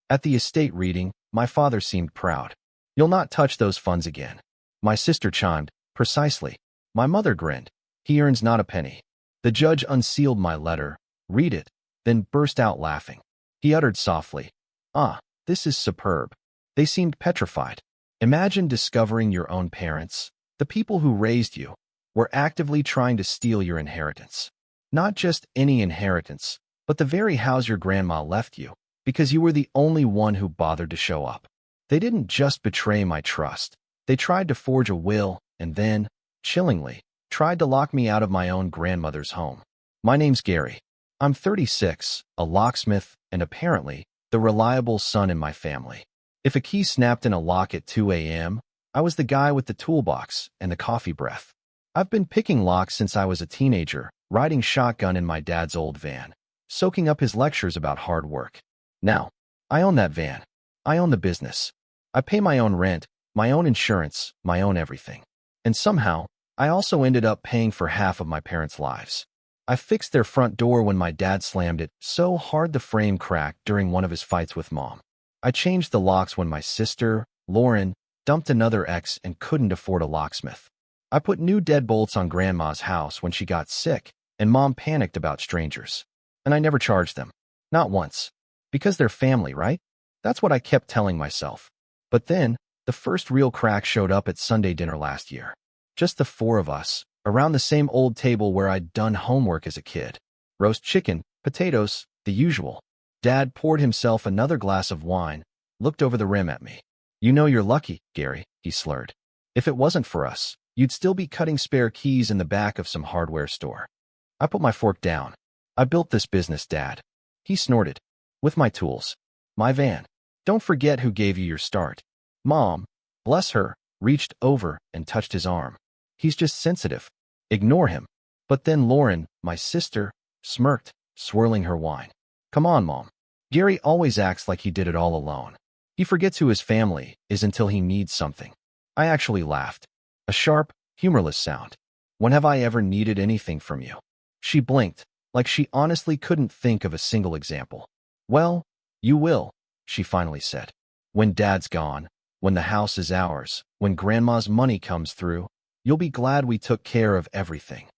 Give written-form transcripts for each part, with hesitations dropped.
At the estate reading, my father seemed proud. "You'll not touch those funds again." My sister chimed, "Precisely." My mother grinned. "He earns not a penny." The judge unsealed my letter, read it, then burst out laughing. He uttered softly, "Ah, this is superb." They seemed petrified. Imagine discovering your own parents, the people who raised you, were actively trying to steal your inheritance. Not just any inheritance, but the very house your grandma left you, because you were the only one who bothered to show up. They didn't just betray my trust. They tried to forge a will and then, chillingly, tried to lock me out of my own grandmother's home. My name's Gary. I'm 36, a locksmith, and apparently, the reliable son in my family. If a key snapped in a lock at 2 a.m., I was the guy with the toolbox and the coffee breath. I've been picking locks since I was a teenager, riding shotgun in my dad's old van, soaking up his lectures about hard work. Now, I own that van. I own the business. I pay my own rent, my own insurance, my own everything. And somehow, I also ended up paying for half of my parents' lives. I fixed their front door when my dad slammed it so hard the frame cracked during one of his fights with Mom. I changed the locks when my sister, Lauren, dumped another ex and couldn't afford a locksmith. I put new deadbolts on Grandma's house when she got sick, and Mom panicked about strangers. And I never charged them. Not once. Because they're family, right? That's what I kept telling myself. But then, the first real crack showed up at Sunday dinner last year. Just the four of us, around the same old table where I'd done homework as a kid. Roast chicken, potatoes, the usual. Dad poured himself another glass of wine, looked over the rim at me. "You know you're lucky, Gary," he slurred. "If it wasn't for us, you'd still be cutting spare keys in the back of some hardware store." I put my fork down. "I built this business, Dad." He snorted. "With my tools. My van. Don't forget who gave you your start." Mom, bless her, reached over and touched his arm. "He's just sensitive. Ignore him." But then Lauren, my sister, smirked, swirling her wine. "Come on, Mom. Gary always acts like he did it all alone. He forgets who his family is until he needs something." I actually laughed. A sharp, humorless sound. "When have I ever needed anything from you?" She blinked, like she honestly couldn't think of a single example. "Well, you will," she finally said. "When Dad's gone, when the house is ours, when Grandma's money comes through, you'll be glad we took care of everything."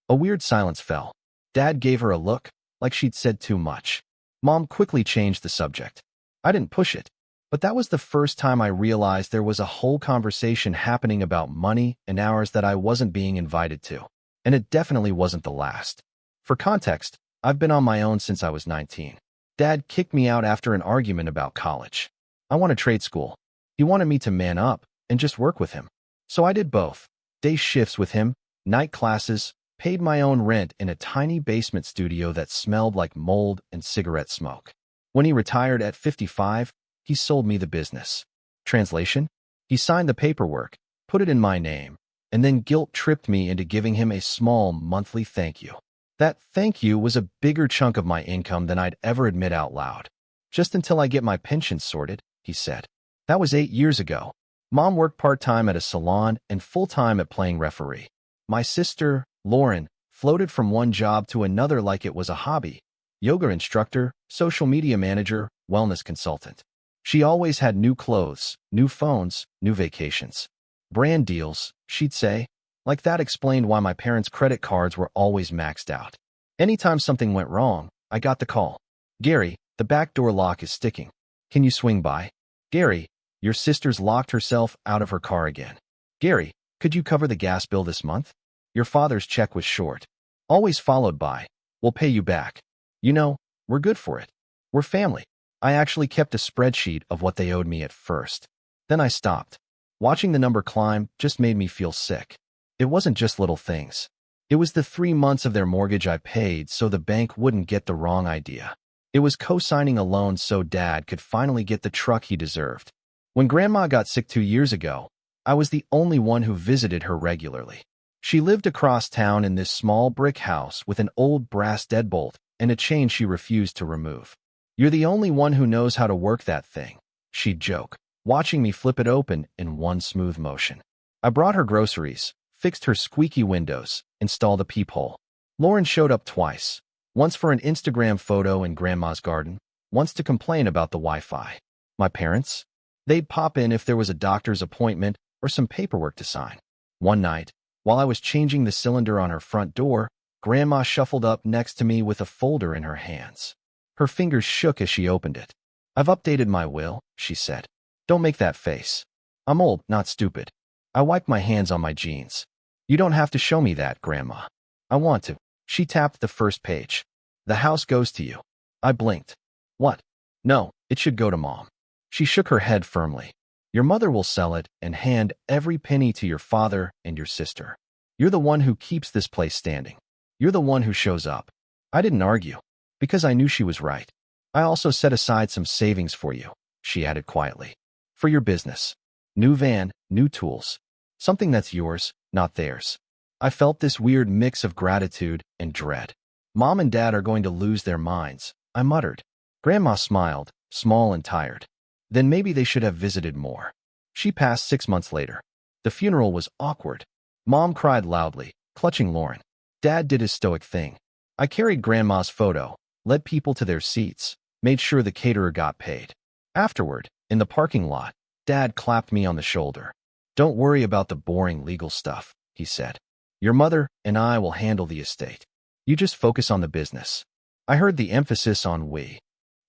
A weird silence fell. Dad gave her a look, like she'd said too much. Mom quickly changed the subject. I didn't push it, but that was the first time I realized there was a whole conversation happening about money and ours that I wasn't being invited to. And it definitely wasn't the last. For context, I've been on my own since I was 19. Dad kicked me out after an argument about college. I wanted trade school. He wanted me to man up and just work with him. So I did both. Day shifts with him, night classes, paid my own rent in a tiny basement studio that smelled like mold and cigarette smoke. When he retired at 55, he sold me the business. Translation? He signed the paperwork, put it in my name, and then guilt-tripped me into giving him a small monthly thank you. That thank you was a bigger chunk of my income than I'd ever admit out loud. "Just until I get my pension sorted," he said. That was 8 years ago. Mom worked part-time at a salon and full-time at playing referee. My sister, Lauren, floated from one job to another like it was a hobby. Yoga instructor, social media manager, wellness consultant. She always had new clothes, new phones, new vacations. Brand deals, she'd say. Like that explained why my parents' credit cards were always maxed out. Anytime something went wrong, I got the call. "Gary, the back door lock is sticking. Can you swing by?" "Gary, your sister's locked herself out of her car again." "Gary, could you cover the gas bill this month?" "Your father's check was short." Always followed by, "We'll pay you back. You know, we're good for it. We're family." I actually kept a spreadsheet of what they owed me at first. Then I stopped. Watching the number climb just made me feel sick. It wasn't just little things. It was the 3 months of their mortgage I paid so the bank wouldn't get the wrong idea. It was co-signing a loan so Dad could finally get the truck he deserved. When Grandma got sick 2 years ago, I was the only one who visited her regularly. She lived across town in this small brick house with an old brass deadbolt and a chain she refused to remove. "You're the only one who knows how to work that thing," she'd joke, watching me flip it open in one smooth motion. I brought her groceries, fixed her squeaky windows, installed a peephole. Lauren showed up twice, once for an Instagram photo in Grandma's garden, once to complain about the Wi-Fi. My parents? They'd pop in if there was a doctor's appointment or some paperwork to sign. One night, while I was changing the cylinder on her front door, Grandma shuffled up next to me with a folder in her hands. Her fingers shook as she opened it. "I've updated my will," she said. "Don't make that face. I'm old, not stupid." I wiped my hands on my jeans. "You don't have to show me that, Grandma. I want to." She tapped the first page. "The house goes to you." I blinked. "What?" "No, it should go to Mom." She shook her head firmly. "Your mother will sell it and hand every penny to your father and your sister. You're the one who keeps this place standing. You're the one who shows up." I didn't argue, because I knew she was right. "I also set aside some savings for you," she added quietly. "For your business. New van, new tools. Something that's yours, not theirs." I felt this weird mix of gratitude and dread. "Mom and Dad are going to lose their minds," I muttered. Grandma smiled, small and tired. "Then maybe they should have visited more." She passed 6 months later. The funeral was awkward. Mom cried loudly, clutching Lauren. Dad did his stoic thing. I carried Grandma's photo, led people to their seats, made sure the caterer got paid. Afterward, in the parking lot, Dad clapped me on the shoulder. "Don't worry about the boring legal stuff," he said. "Your mother and I will handle the estate. You just focus on the business." I heard the emphasis on we.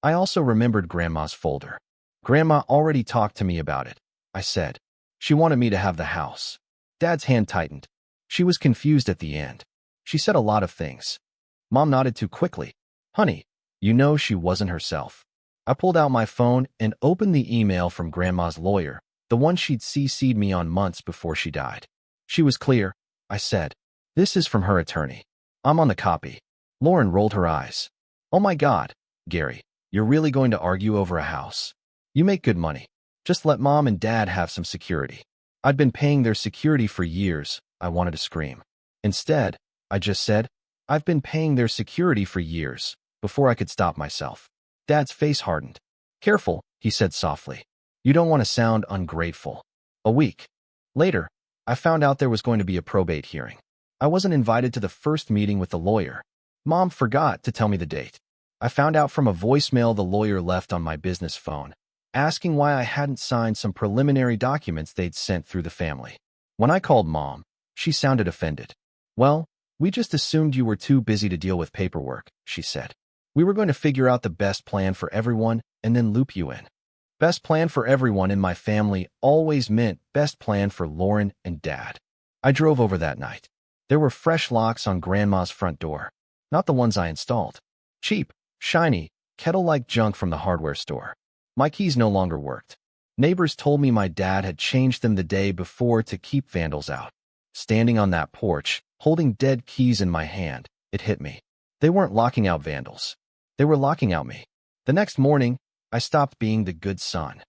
I also remembered Grandma's folder. "Grandma already talked to me about it," I said. "She wanted me to have the house." Dad's hand tightened. She was confused at the end. She said a lot of things. Mom nodded too quickly. "Honey, you know she wasn't herself." I pulled out my phone and opened the email from Grandma's lawyer, the one she'd CC'd me on months before she died. She was clear, I said. "This is from her attorney. I'm on the copy." Lauren rolled her eyes. "Oh my God, Gary, you're really going to argue over a house? You make good money. Just let Mom and Dad have some security." I'd been paying their security for years. I wanted to scream. Instead, I just said, "I've been paying their security for years," before I could stop myself. Dad's face hardened. "Careful," he said softly. "You don't want to sound ungrateful." A week later, I found out there was going to be a probate hearing. I wasn't invited to the first meeting with the lawyer. Mom forgot to tell me the date. I found out from a voicemail the lawyer left on my business phone, asking why I hadn't signed some preliminary documents they'd sent through the family. When I called Mom, she sounded offended. "Well, we just assumed you were too busy to deal with paperwork," she said. "We were going to figure out the best plan for everyone and then loop you in." Best plan for everyone in my family always meant best plan for Lauren and Dad. I drove over that night. There were fresh locks on Grandma's front door, not the ones I installed. Cheap, shiny, kettle-like junk from the hardware store. My keys no longer worked. Neighbors told me my dad had changed them the day before to keep vandals out. Standing on that porch, holding dead keys in my hand, it hit me. They weren't locking out vandals. They were locking out me. The next morning, I stopped being the good son.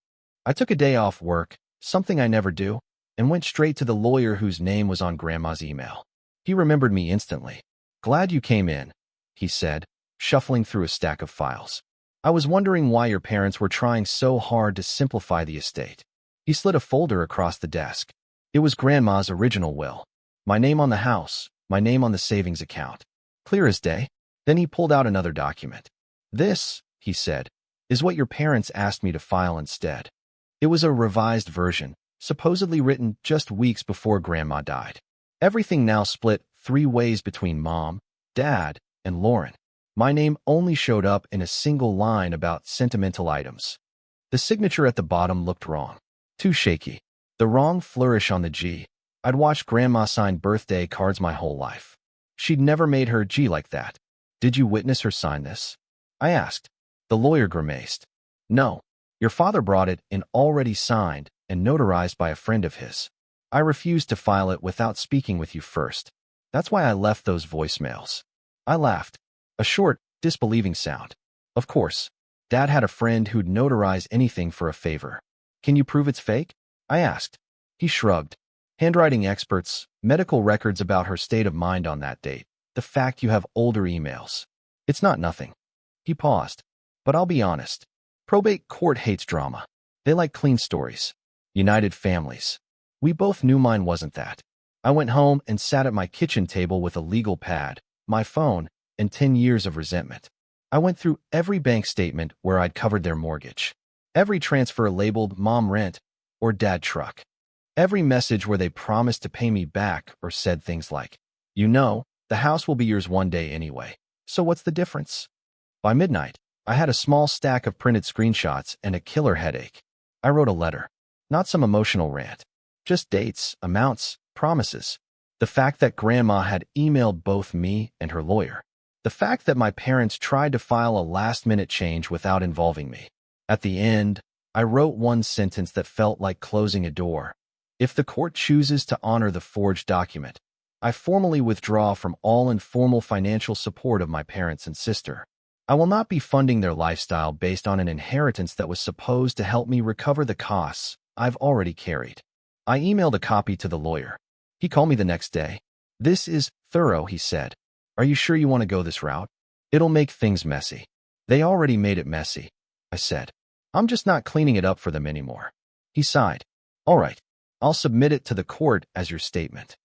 I took a day off work, something I never do, and went straight to the lawyer whose name was on Grandma's email. He remembered me instantly. "Glad you came in," he said, shuffling through a stack of files. "I was wondering why your parents were trying so hard to simplify the estate." He slid a folder across the desk. It was Grandma's original will. My name on the house, my name on the savings account. Clear as day. Then he pulled out another document. "This," he said, "is what your parents asked me to file instead." It was a revised version, supposedly written just weeks before Grandma died. Everything now split 3 ways between Mom, Dad, and Lauren. My name only showed up in a single line about sentimental items. The signature at the bottom looked wrong. Too shaky. The wrong flourish on the G. I'd watched Grandma sign birthday cards my whole life. She'd never made her G like that. "Did you witness her sign this?" I asked. The lawyer grimaced. "No. Your father brought it in already signed and notarized by a friend of his. I refused to file it without speaking with you first. That's why I left those voicemails." I laughed. A short, disbelieving sound. "Of course. Dad had a friend who'd notarize anything for a favor. Can you prove it's fake?" I asked. He shrugged. "Handwriting experts, medical records about her state of mind on that date, the fact you have older emails. It's not nothing." He paused. "But I'll be honest. Probate court hates drama. They like clean stories. United families. We both knew mine wasn't that." I went home and sat at my kitchen table with a legal pad, my phone, and 10 years of resentment. I went through every bank statement where I'd covered their mortgage, every transfer labeled Mom Rent or Dad Truck, every message where they promised to pay me back or said things like, "You know, the house will be yours one day anyway, so what's the difference?" By midnight, I had a small stack of printed screenshots and a killer headache. I wrote a letter, not some emotional rant, just dates, amounts, promises. The fact that Grandma had emailed both me and her lawyer. The fact that my parents tried to file a last-minute change without involving me. At the end, I wrote one sentence that felt like closing a door. If the court chooses to honor the forged document, I formally withdraw from all informal financial support of my parents and sister. I will not be funding their lifestyle based on an inheritance that was supposed to help me recover the costs I've already carried. I emailed a copy to the lawyer. He called me the next day. "This is thorough," he said. "Are you sure you want to go this route? It'll make things messy." "They already made it messy," I said. "I'm just not cleaning it up for them anymore." He sighed. "All right, I'll submit it to the court as your statement."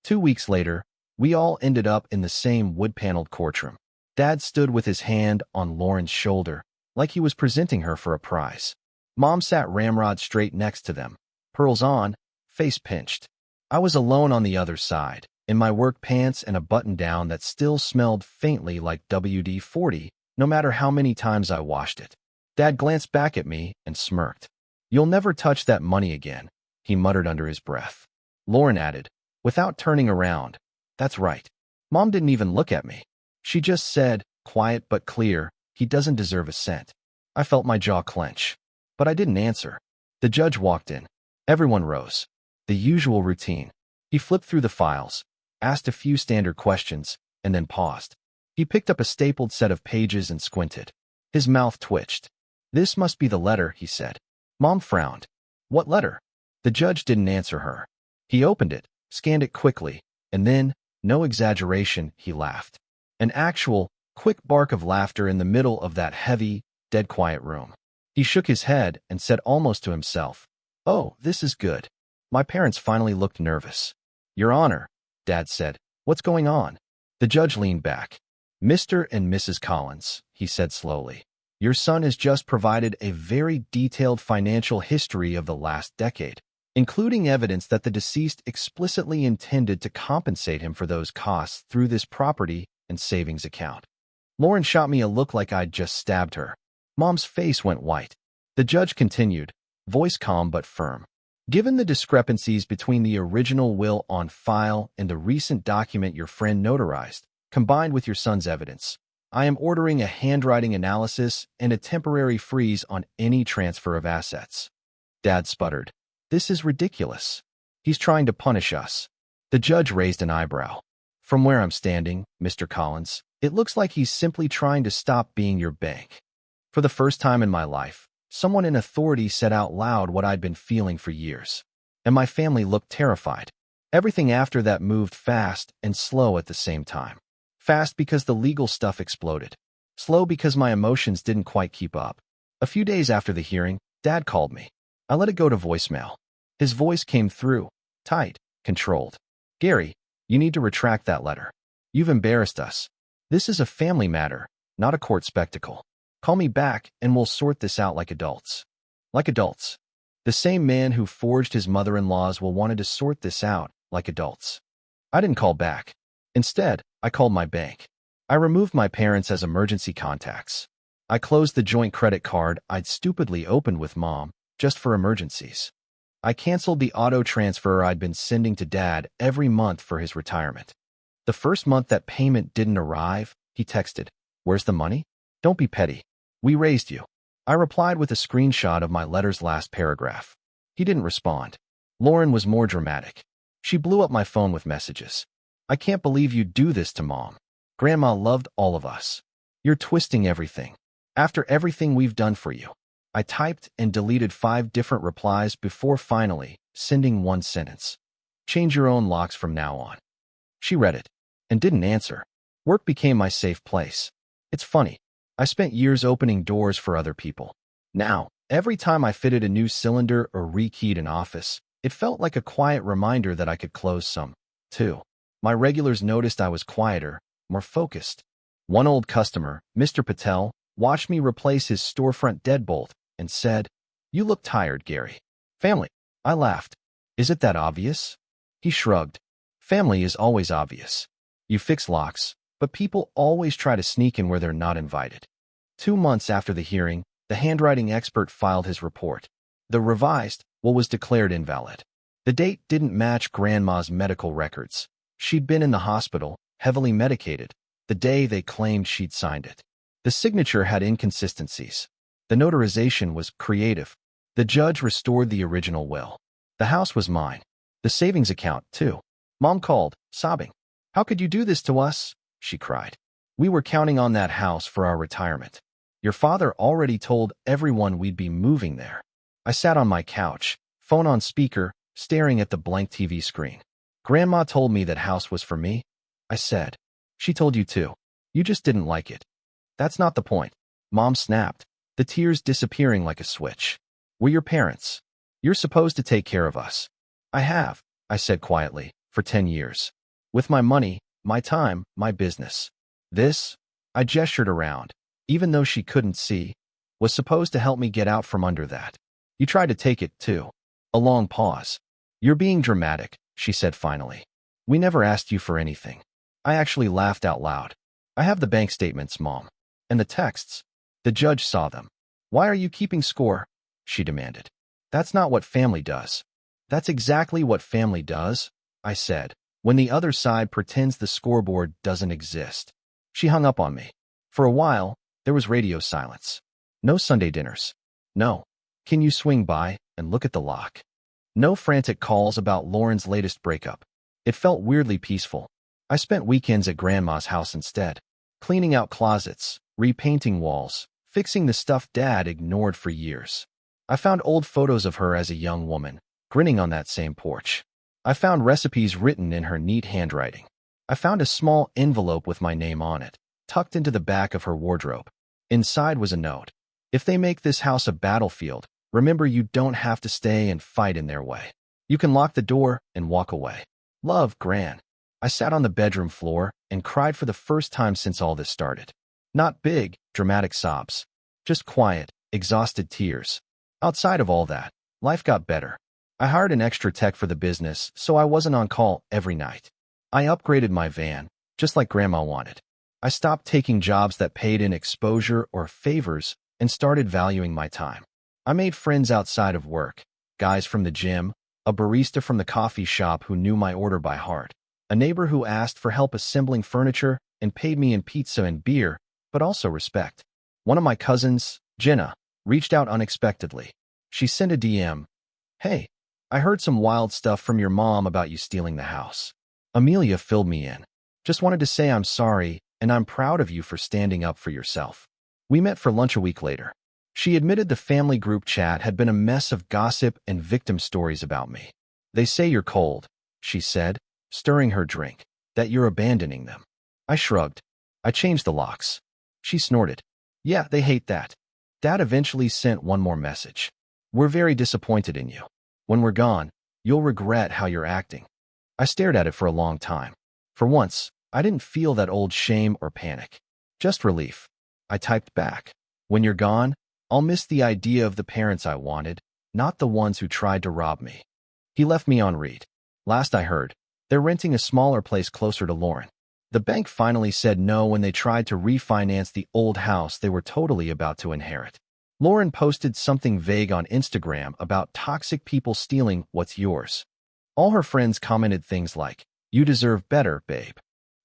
2 weeks later, we all ended up in the same wood-paneled courtroom. Dad stood with his hand on Lauren's shoulder, like he was presenting her for a prize. Mom sat ramrod straight next to them, pearls on, face pinched. I was alone on the other side, in my work pants and a button-down that still smelled faintly like WD-40, no matter how many times I washed it. Dad glanced back at me and smirked. "You'll never touch that money again," he muttered under his breath. Lauren added, without turning around, "That's right." Mom didn't even look at me. She just said, quiet but clear, "He doesn't deserve a cent." I felt my jaw clench, but I didn't answer. The judge walked in. Everyone rose. The usual routine. He flipped through the files, asked a few standard questions, and then paused. He picked up a stapled set of pages and squinted. His mouth twitched. "This must be the letter," he said. Mom frowned. "What letter?" The judge didn't answer her. He opened it, scanned it quickly, and then, no exaggeration, he laughed. An actual, quick bark of laughter in the middle of that heavy, dead-quiet room. He shook his head and said almost to himself, "Oh, this is good." My parents finally looked nervous. "Your Honor," Dad said, "what's going on?" The judge leaned back. "Mr. and Mrs. Collins," he said slowly, "your son has just provided a very detailed financial history of the last decade, including evidence that the deceased explicitly intended to compensate him for those costs through this property and savings account." Lauren shot me a look like I'd just stabbed her. Mom's face went white. The judge continued, voice calm but firm. "Given the discrepancies between the original will on file and the recent document your friend notarized, combined with your son's evidence, I am ordering a handwriting analysis and a temporary freeze on any transfer of assets." Dad sputtered. "This is ridiculous. He's trying to punish us." The judge raised an eyebrow. "From where I'm standing, Mr. Collins, it looks like he's simply trying to stop being your bank." For the first time in my life, someone in authority said out loud what I'd been feeling for years. And my family looked terrified. Everything after that moved fast and slow at the same time. Fast because the legal stuff exploded. Slow because my emotions didn't quite keep up. A few days after the hearing, Dad called me. I let it go to voicemail. His voice came through, tight, controlled. "Gary, you need to retract that letter. You've embarrassed us. This is a family matter, not a court spectacle. Call me back and we'll sort this out like adults." Like adults. The same man who forged his mother-in-law's will wanted to sort this out like adults. I didn't call back. Instead, I called my bank. I removed my parents as emergency contacts. I closed the joint credit card I'd stupidly opened with Mom, just for emergencies. I canceled the auto transfer I'd been sending to Dad every month for his retirement. The first month that payment didn't arrive, he texted, "Where's the money? Don't be petty. We raised you." I replied with a screenshot of my letter's last paragraph. He didn't respond. Lauren was more dramatic. She blew up my phone with messages. "I can't believe you'd do this to Mom. Grandma loved all of us. You're twisting everything. After everything we've done for you." I typed and deleted 5 different replies before finally sending one sentence. "Change your own locks from now on." She read it and didn't answer. Work became my safe place. It's funny. I spent years opening doors for other people. Now, every time I fitted a new cylinder or rekeyed an office, it felt like a quiet reminder that I could close some, too. My regulars noticed I was quieter, more focused, One old customer, Mr. Patel, watched me replace his storefront deadbolt and said, "You look tired, Gary." Family. I laughed. Is it that obvious? He shrugged. Family is always obvious. You fix locks, but people always try to sneak in where they're not invited. 2 months after the hearing, the handwriting expert filed his report. The revised will was declared invalid. The date didn't match Grandma's medical records. She'd been in the hospital, heavily medicated, the day they claimed she'd signed it. The signature had inconsistencies. The notarization was creative. The judge restored the original will. The house was mine. The savings account, too. Mom called, sobbing. "How could you do this to us?" she cried. "We were counting on that house for our retirement. Your father already told everyone we'd be moving there." I sat on my couch, phone on speaker, staring at the blank TV screen. "Grandma told me that house was for me," I said. "She told you too. You just didn't like it." "That's not the point," Mom snapped, the tears disappearing like a switch. "We're your parents. You're supposed to take care of us." "I have," I said quietly, "for 10 years. With my money, my time, my business. This," I gestured around, even though she couldn't see, "was supposed to help me get out from under that. You tried to take it, too." A long pause. "You're being dramatic," she said finally. "We never asked you for anything." I actually laughed out loud. "I have the bank statements, Mom. And the texts. The judge saw them." "Why are you keeping score?" she demanded. "That's not what family does." "That's exactly what family does," I said, "when the other side pretends the scoreboard doesn't exist." She hung up on me. For a while, there was radio silence. No Sunday dinners. No, "Can you swing by and look at the lock?" No frantic calls about Lauren's latest breakup. It felt weirdly peaceful. I spent weekends at Grandma's house instead, cleaning out closets, repainting walls, fixing the stuff Dad ignored for years. I found old photos of her as a young woman, grinning on that same porch. I found recipes written in her neat handwriting. I found a small envelope with my name on it, tucked into the back of her wardrobe. Inside was a note. "If they make this house a battlefield, remember you don't have to stay and fight in their way. You can lock the door and walk away. Love, Gran." I sat on the bedroom floor and cried for the first time since all this started. Not big, dramatic sobs. Just quiet, exhausted tears. Outside of all that, life got better. I hired an extra tech for the business, so I wasn't on call every night. I upgraded my van, just like Grandma wanted. I stopped taking jobs that paid in exposure or favors and started valuing my time. I made friends outside of work, guys from the gym, a barista from the coffee shop who knew my order by heart, a neighbor who asked for help assembling furniture and paid me in pizza and beer, but also respect. One of my cousins, Jenna, reached out unexpectedly. She sent a DM. "Hey, I heard some wild stuff from your mom about you stealing the house." Amelia filled me in. "Just wanted to say I'm sorry, and I'm proud of you for standing up for yourself." We met for lunch a week later. She admitted the family group chat had been a mess of gossip and victim stories about me. "They say you're cold," she said, stirring her drink, "that you're abandoning them." I shrugged. "I changed the locks." She snorted. "Yeah, they hate that." Dad eventually sent one more message. "We're very disappointed in you. When we're gone, you'll regret how you're acting." I stared at it for a long time. For once, I didn't feel that old shame or panic. Just relief. I typed back. "When you're gone, I'll miss the idea of the parents I wanted, not the ones who tried to rob me." He left me on read. Last I heard, they're renting a smaller place closer to Lauren. The bank finally said no when they tried to refinance the old house they were totally about to inherit. Lauren posted something vague on Instagram about toxic people stealing what's yours. All her friends commented things like, "You deserve better, babe."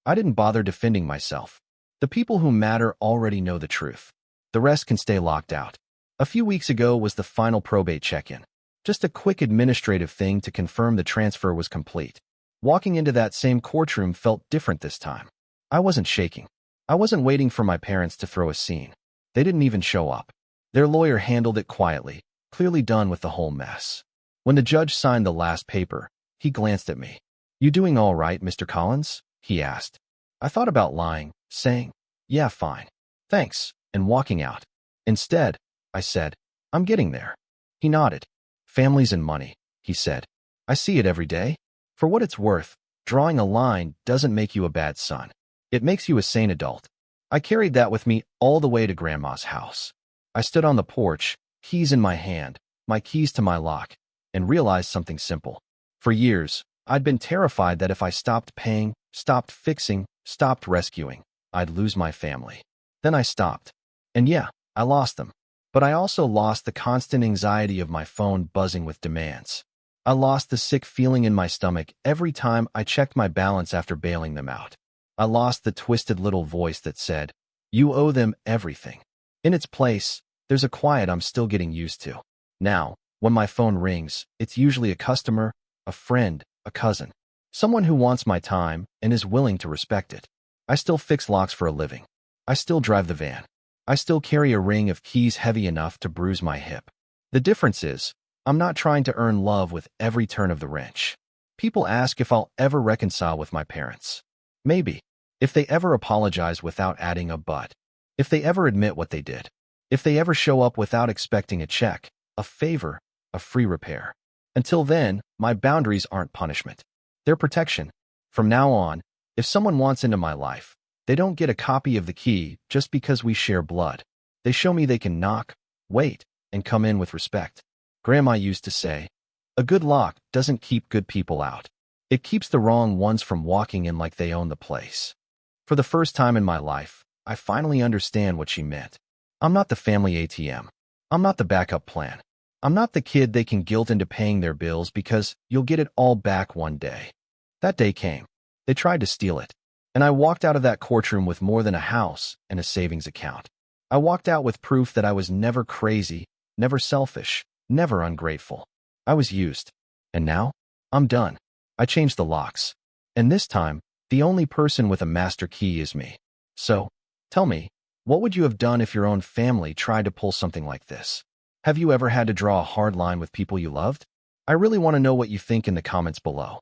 I didn't bother defending myself. The people who matter already know the truth. The rest can stay locked out. A few weeks ago was the final probate check-in. Just a quick administrative thing to confirm the transfer was complete. Walking into that same courtroom felt different this time. I wasn't shaking. I wasn't waiting for my parents to throw a scene. They didn't even show up. Their lawyer handled it quietly, clearly done with the whole mess. When the judge signed the last paper, he glanced at me. "You doing all right, Mr. Collins?" he asked. I thought about lying, saying, "Yeah, fine. Thanks," and walking out. Instead, I said, "I'm getting there." He nodded. "Families and money," he said. "I see it every day. For what it's worth, drawing a line doesn't make you a bad son. It makes you a sane adult." I carried that with me all the way to Grandma's house. I stood on the porch, keys in my hand, my keys to my lock, and realized something simple. For years, I'd been terrified that if I stopped paying, stopped fixing, stopped rescuing, I'd lose my family. Then I stopped. And yeah, I lost them. But I also lost the constant anxiety of my phone buzzing with demands. I lost the sick feeling in my stomach every time I checked my balance after bailing them out. I lost the twisted little voice that said, "You owe them everything." In its place, there's a quiet I'm still getting used to. Now, when my phone rings, it's usually a customer, a friend, a cousin, someone who wants my time and is willing to respect it. I still fix locks for a living. I still drive the van. I still carry a ring of keys heavy enough to bruise my hip. The difference is, I'm not trying to earn love with every turn of the wrench. People ask if I'll ever reconcile with my parents. Maybe. If they ever apologize without adding a but. If they ever admit what they did. If they ever show up without expecting a check, a favor, a free repair. Until then, my boundaries aren't punishment. They're protection. From now on, if someone wants into my life, they don't get a copy of the key just because we share blood. They show me they can knock, wait, and come in with respect. Grandma used to say, "A good lock doesn't keep good people out. It keeps the wrong ones from walking in like they own the place." For the first time in my life, I finally understand what she meant. I'm not the family ATM. I'm not the backup plan. I'm not the kid they can guilt into paying their bills because you'll get it all back one day. That day came. They tried to steal it. And I walked out of that courtroom with more than a house and a savings account. I walked out with proof that I was never crazy, never selfish, never ungrateful. I was used. And now, I'm done. I changed the locks. And this time, the only person with a master key is me. So, tell me, what would you have done if your own family tried to pull something like this? Have you ever had to draw a hard line with people you loved? I really want to know what you think in the comments below.